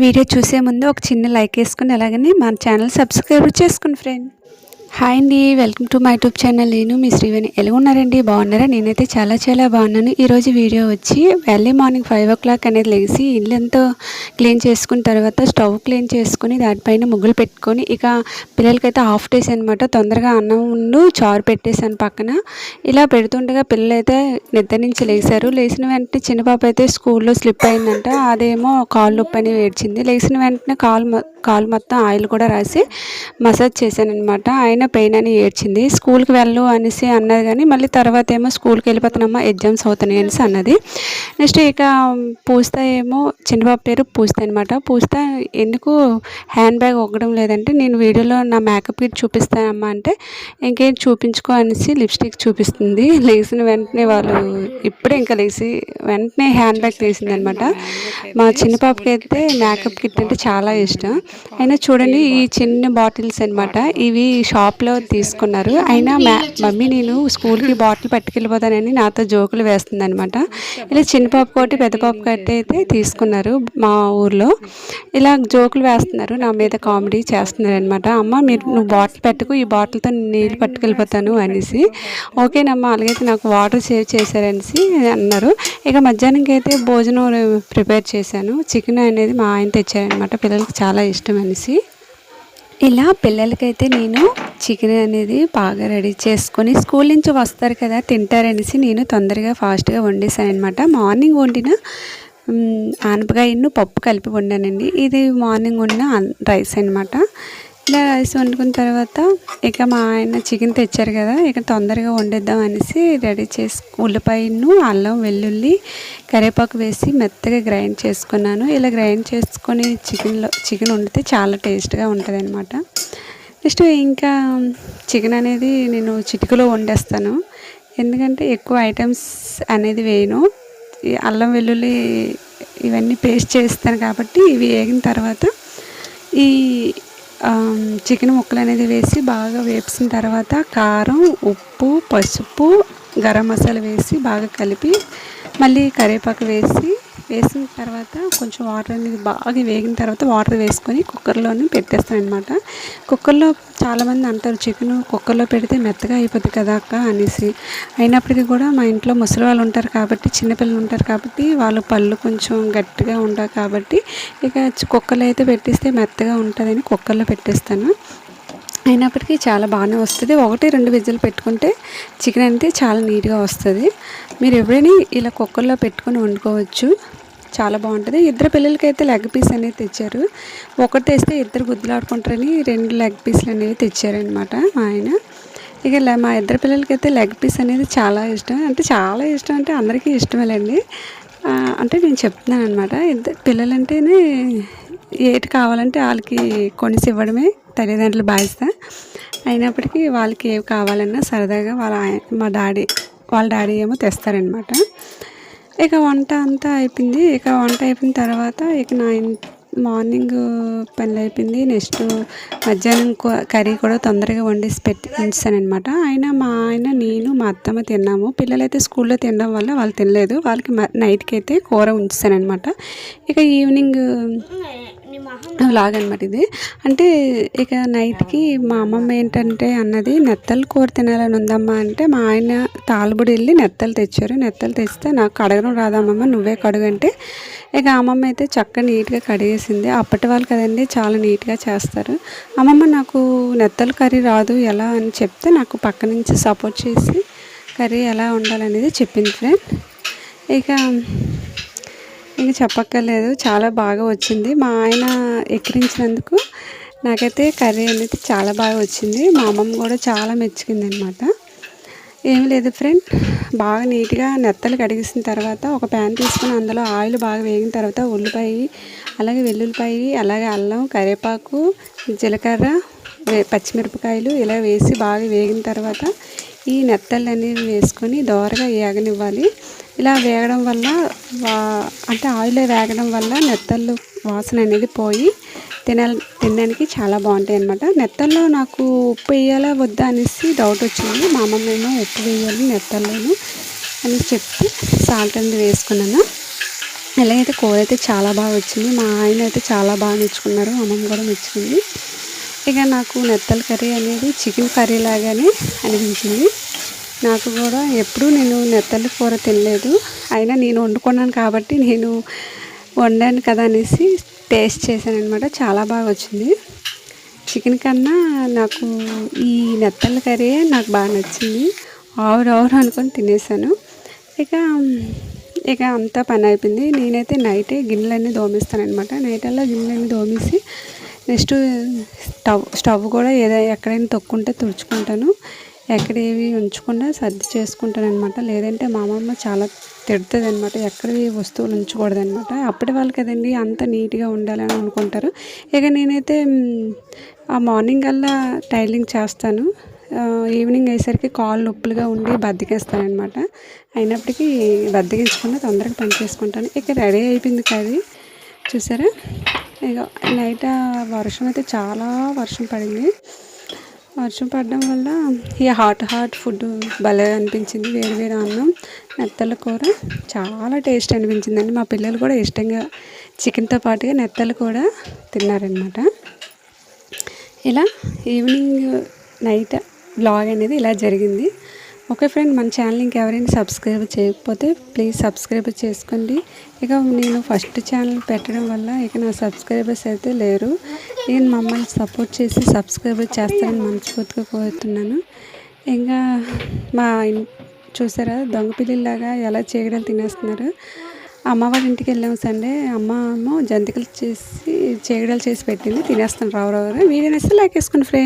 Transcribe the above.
Video చూసే ముందు ఒక చిన్న లైక్ వేసుకుని అలాగని మన ఛానల్ సబ్స్క్రైబ్ చేసుకోండి ఫ్రెండ్. హాయ్ అండి, welcome to my YouTube channel. నేను మీ శ్రీవేణి. ఎలా ఉన్నారండి? బాగున్నారా? నేనైతే చాలా బాగున్నాను. ఈరోజు వీడియో వచ్చి ఎర్లీ మార్నింగ్ 5 o'clock అనేది లేచి ఇల్లంతా క్లీన్ చేసుకున్న తర్వాత స్టవ్ క్లీన్ చేసుకుని దానిపైన ముగ్గులు పెట్టుకొని, ఇక పిల్లలకైతే హాఫ్ డేస్ అనమాట. తొందరగా అన్నం చారు పెట్టేసాను పక్కన. ఇలా పెడుతుండగా పిల్లలైతే నిద్ర నుంచి లేచారు. లేచిన వెంటనే చిన్న పాప అయితే స్కూల్లో స్లిప్ అయిందంట. అదేమో కాళ్ళు నొప్పి అని ఏడ్చింది. లేచిన వెంటనే కాలు మొత్తం ఆయిల్ కూడా రాసి మసాజ్ చేశాను అనమాట. ఆయన పెయిన్ అని ఏడ్చింది. స్కూల్కి వెళ్ళు అనేసి అన్నది, కానీ మళ్ళీ తర్వాత ఏమో స్కూల్కి వెళ్ళిపోతున్నామా, ఎగ్జామ్స్ అవుతున్నాయి అనేసి అన్నది. నెక్స్ట్ ఇక పూస్తా ఏమో చిన్నబాబు పేరు పూస్తా అనమాట. పూస్తా ఎందుకు హ్యాండ్ బ్యాగ్ ఒగ్గడం లేదంటే, నేను వీడియోలో నా మేకప్ కిట్ చూపిస్తానమ్మా అంటే, ఇంకేం చూపించుకో అనేసి లిప్స్టిక్ చూపిస్తుంది. లేచిన వెంటనే వాళ్ళు ఇప్పుడే ఇంకా లేచి వెంటనే హ్యాండ్ బ్యాగ్ తీసింది అనమాట. మా చిన్న పాపకి అయితే మేకప్ కిట్ అంటే చాలా ఇష్టం. అయినా చూడండి, ఈ చిన్న బాటిల్స్ అనమాట. ఇవి షాప్లో తీసుకున్నారు. అయినా మమ్మీ నేను స్కూల్కి బాటిల్ పట్టుకెళ్ళిపోతానని నాతో జోకులు వేస్తుంది అనమాట. ఇలా చిన్న పాప కోటి పెద్ద పాప కట్టి అయితే తీసుకున్నారు మా ఊర్లో. ఇలా జోకులు వేస్తున్నారు, నా మీద కామెడీ చేస్తున్నారు అనమాట. అమ్మ నువ్వు బాటిల్ పెట్టుకు, ఈ బాటిల్తో నీళ్ళు పట్టుకెళ్ళిపోతాను అనేసి. ఓకేనమ్మా, అలాగైతే నాకు వాటర్ సేవ్ చేశారనేసి అన్నారు. ఇక మధ్యాహ్నంకి అయితే భోజనం ప్రిపేర్ చేశాను. చికెన్ అనేది మా ఆయన తెచ్చారనమాట, పిల్లలకి చాలా ఇష్టం అనేసి. ఇలా పిల్లలకైతే నేను చికెన్ అనేది బాగా రెడీ చేసుకొని, స్కూల్ నుంచి వస్తారు కదా తింటారనేసి నేను తొందరగా ఫాస్ట్గా వండేసాను అనమాట. మార్నింగ్ వండిన ఆనపకాయను పప్పు కలిపి వండానండి. ఇది మార్నింగ్ వండిన రైస్ అనమాట. ఇలా రైస్ వండుకున్న తర్వాత ఇక మా ఆయన చికెన్ తెచ్చారు కదా, ఇక తొందరగా వండేద్దాం అనేసి రెడీ చేసి ఉల్లిపాయను, అల్లం, వెల్లుల్లి, కరివేపాకు వేసి మెత్తగా గ్రైండ్ చేసుకున్నాను. ఇలా గ్రైండ్ చేసుకొని చికెన్ వండితే చాలా టేస్ట్గా ఉంటుంది అనమాట. నెక్స్ట్ ఇంకా చికెన్ అనేది నేను చిటికలో వండేస్తాను, ఎందుకంటే ఎక్కువ ఐటమ్స్ అనేది వేయను. అల్లం, వెల్లుల్లి ఇవన్నీ పేస్ట్ చేస్తాను కాబట్టి ఇవి వేగిన తర్వాత ఈ చికెన్ ముక్కలు అనేది వేసి బాగా వేసిన తర్వాత కారం, ఉప్పు, పసుపు, గరం మసాలా వేసి బాగా కలిపి మళ్ళీ కరివేపాకు వేసిన తర్వాత కొంచెం వాటర్ అనేది బాగా వేగిన తర్వాత వాటర్ వేసుకొని కుక్కర్లోనే పెట్టేస్తాను అనమాట. కుక్కర్లో చాలామంది అంటారు చికెన్ కుక్కర్లో పెడితే మెత్తగా అయిపోద్ది కదా అక్క అనేసి. అయినప్పటికీ కూడా మా ఇంట్లో ముసలి వాళ్ళు ఉంటారు కాబట్టి, చిన్నపిల్లలు ఉంటారు కాబట్టి, వాళ్ళ పళ్ళు కొంచెం గట్టిగా ఉంటారు కాబట్టి ఇక కుక్కర్లో అయితే పెట్టేస్తే మెత్తగా ఉంటుందని కుక్కర్లో పెట్టేస్తాను. అయినప్పటికీ చాలా బాగానే వస్తుంది. 1-2 విజిల్ పెట్టుకుంటే చికెన్ అంటే చాలా నీట్గా వస్తుంది. మీరు ఎప్పుడైనా ఇలా కుక్కర్లో పెట్టుకొని వండుకోవచ్చు, చాలా బాగుంటుంది. ఇద్దరు పిల్లలకైతే లెగ్ పీస్ అనేది తెచ్చారు. ఒకటి తెస్తే ఇద్దరు గుద్దులాడుకుంటారని 2 లెగ్ పీస్లు అనేవి తెచ్చారనమాట మా ఆయన. ఇక మా ఇద్దరు పిల్లలకైతే లెగ్ పీస్ అనేది చాలా ఇష్టం. చాలా ఇష్టం అంటే అందరికీ ఇష్టమేలండి. అంటే నేను చెప్తున్నాను అనమాట, ఇద్దరు పిల్లలంటేనే ఏటి కావాలంటే వాళ్ళకి కొనిసి ఇవ్వడమే తల్లిదండ్రులు బాధ్యత. అయినప్పటికీ వాళ్ళకి ఏవి కావాలన్నా సరదాగా వాళ్ళ డాడీ ఏమో తెస్తారనమాట. ఇక వంట అంతా అయిపోయింది. ఇక వంట అయిపోయిన తర్వాత ఇక మార్నింగ్ పనులు అయిపోయింది. నెక్స్ట్ మధ్యాహ్నం కర్రీ కూడా తొందరగా వండేసి ఉంచానమాట. మా ఆయన, నేను, మా అత్తమ్మ తిన్నాము. పిల్లలైతే స్కూల్లో తినడం వల్ల వాళ్ళు తినలేదు. వాళ్ళకి నైట్కి అయితే కూర ఉంచానమాట. ఇక ఈవినింగ్ లాగనమాట ఇది. అంటే ఇక నైట్కి మా అమ్మమ్మ ఏంటంటే అన్నది, నెత్తలు కూర తినాలని ఉందమ్మా అంటే, మా ఆయన తాళబుడి వెళ్ళి నెత్తలు తెచ్చారు. నెత్తలు తెస్తే నాకు కడగడం రాదమ్మమ్మ, నువ్వే కడుగంటే ఇక అమ్మమ్మ అయితే చక్కగా నీట్గా కడిగేసింది. అప్పటి వాళ్ళు కదండి, చాలా నీట్గా చేస్తారు. అమ్మమ్మ నాకు నెత్తలు కర్రీ రాదు ఎలా అని చెప్తే నాకు పక్క నుంచి సపోర్ట్ చేసి కర్రీ ఎలా ఉండాలనేది చెప్పింది ఫ్రెండ్. ఇక చెప్పక్కర్లేదు, చాలా బాగా వచ్చింది. మా ఆయన ఎక్కిరించినందుకు నాకైతే కర్రీ అనేది చాలా బాగా వచ్చింది. మా అమ్మమ్మ కూడా చాలా మెచ్చుకుంది అనమాట. ఏమి లేదు ఫ్రెండ్, బాగా నీట్గా నెత్తలు కడిగేసిన తర్వాత ఒక ప్యాన్ తీసుకొని అందులో ఆయిల్ బాగా వేగిన తర్వాత ఉల్లిపాయ, అలాగే వెల్లుల్లిపాయ, అలాగే అల్లం, కరివేపాకు, జీలకర్ర, పచ్చిమిరపకాయలు ఇలా వేసి బాగా వేగిన తర్వాత ఈ నెత్తలు అనేవి వేసుకొని దోరగా వేగనివ్వాలి. ఇలా వేగడం వల్ల ఆయిల్లో వేగడం వల్ల నెత్తళ్ళు వాసన అనేది పోయి తినడానికి చాలా బాగుంటాయి అన్నమాట. నెత్తల్లో నాకు ఉప్పు వేయాలా వద్దా అనేసి డౌట్ వచ్చింది. మా అమ్మమ్మ ఏమో ఉప్పు వేయాలి నెత్తల్లోను అని చెప్పి సాల్ట్ అనేది వేసుకున్నాను. ఎలాగైతే కూర అయితే చాలా బాగా వచ్చింది. మా ఆయన అయితే చాలా బాగా మెచ్చుకున్నారు, అమ్మమ్మ కూడా మెచ్చుకుంది. ఇక నాకు నెత్తల కర్రీ అనేది చికెన్ కర్రీ లాగానే అనిపించింది. నాకు కూడా ఎప్పుడూ నేను నెత్తలి కూర తినలేదు. అయినా నేను వండుకున్నాను కాబట్టి నేను వండాను కదా అనేసి టేస్ట్ చేశాను అనమాట. చాలా బాగా వచ్చింది. చికెన్ కన్నా నాకు ఈ నెత్తల కర్రీ నాకు బాగా నచ్చింది. ఆవురు అనుకొని తినేసాను. ఇక ఇక అంతా పని అయిపోయింది. నేనైతే నైటే గిన్నెలన్నీ దోమిస్తానమాట. నైటల్లా గిన్నెలన్నీ దోమేసి నెక్స్ట్ స్టవ్ కూడా ఎక్కడైనా తొక్కుంటే తుడుచుకుంటాను. ఎక్కడ ఏవి ఉంచకుండా సర్ది చేసుకుంటాను అనమాట. లేదంటే మా అమ్మమ్మ చాలా తిడుతుంది అనమాట. ఎక్కడవి వస్తువులు ఉంచకూడదనమాట. అప్పటి వాళ్ళు కదండి అంత నీట్గా ఉండాలని అనుకుంటారు. ఇక నేనైతే ఆ మార్నింగ్ కల్లా టైలింగ్ చేస్తాను. ఈవినింగ్ అయ్యేసరికి కాళ్ళు నొప్పులుగా ఉండి బద్దకిస్తానమాట. అయినప్పటికీ బద్దకించకుండా తొందరగా పని చేసుకుంటాను. ఇక రెడీ అయిపోయింది కర్రీ చూసారా. ఇక నైట్ వర్షం అయితే చాలా వర్షం పడింది. వర్షం పడడం వల్ల ఈ హాట్ ఫుడ్ భలే అనిపించింది. వేడి అన్నం నెత్తల కూర చాలా టేస్ట్ అనిపించిందండి. మా పిల్లలు కూడా ఇష్టంగా చికెన్తో పాటుగా నెత్తలు కూడా తిన్నారనమాట. ఇలా ఈవినింగ్ నైట్ వ్లాగ్ అనేది ఇలా జరిగింది. ఓకే ఫ్రెండ్, మన ఛానల్ ఇంకెవరైనా సబ్స్క్రైబ్ చేయకపోతే ప్లీజ్ సబ్స్క్రైబ్ చేసుకోండి. ఇక నేను ఫస్ట్ ఛానల్ పెట్టడం వల్ల ఇక నా సబ్స్క్రైబర్స్ అయితే లేరు. నేను మమ్మల్ని సపోర్ట్ చేసి సబ్స్క్రైబ్ చేస్తారని మనస్ఫూర్తిగా కోరుతున్నాను. ఇంకా మా చూసారా దొంగ పిల్లిలాగా ఎలా చీగడలు తినేస్తున్నారు. అమ్మవారి ఇంటికి వెళ్ళాము సండే. అమ్మ జంతికలు చేసి చీగడలు చేసి పెట్టింది, తినేస్తాను రావు. వీడియో నచ్చితే లైక్ వేసుకోండి ఫ్రెండ్.